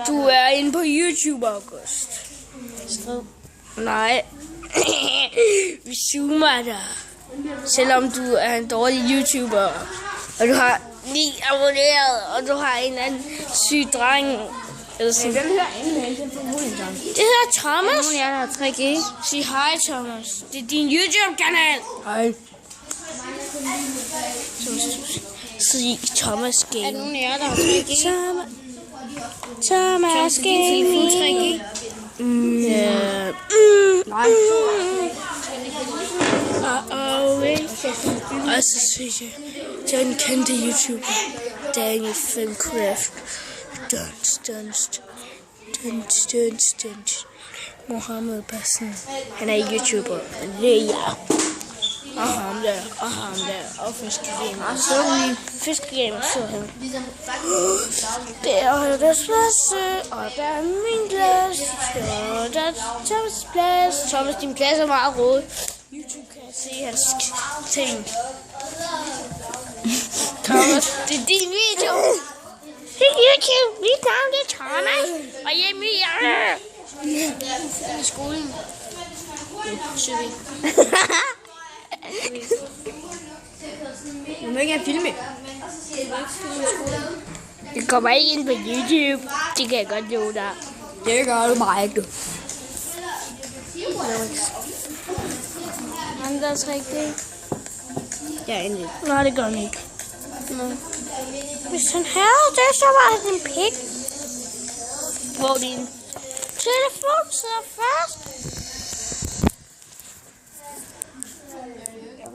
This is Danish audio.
Du er inde på YouTube, August. Skriv. Nej. Vi zoomer dig. Selvom du er en dårlig YouTuber. Og du har 9 abonneret. Og du har en eller anden syg dreng. Eller sådan. Hvem hører egentlig Det hedder Thomas. Nogle af jer, der har 3G. Sig hej, Thomas. Det er din YouTube-kanal. Hej. Sig Thomas Er der Game. nogen af jer, der har 3G? Thomas Kan din telefon 3G? Nej. Og så synes jeg, den kendte YouTuber, Daniel Fincraft, Mohammed Bassan. Han er YouTuber, men det er jeg. Og ham der, og Fiskegame. Og så lige Fiskegame, så han. Der er deres plads, og der er min plads, og der er Thomas' plads. Thomas, din plads er meget rød. YouTube kan jeg se hans ting. Thomas, det er din video. Det er YouTube. Mit navn er Thomas. Og hjemme i I skolen. Du må ikke have filmet. det kommer ikke ind på YouTube. Det kan jeg godt love dig. Det gør du mig ikke. Andre 3G. Ja, endelig. Nej, det gør han ikke. Nå. Hvis han havde det, så var han en pik. Hvor din telefon sidder fast.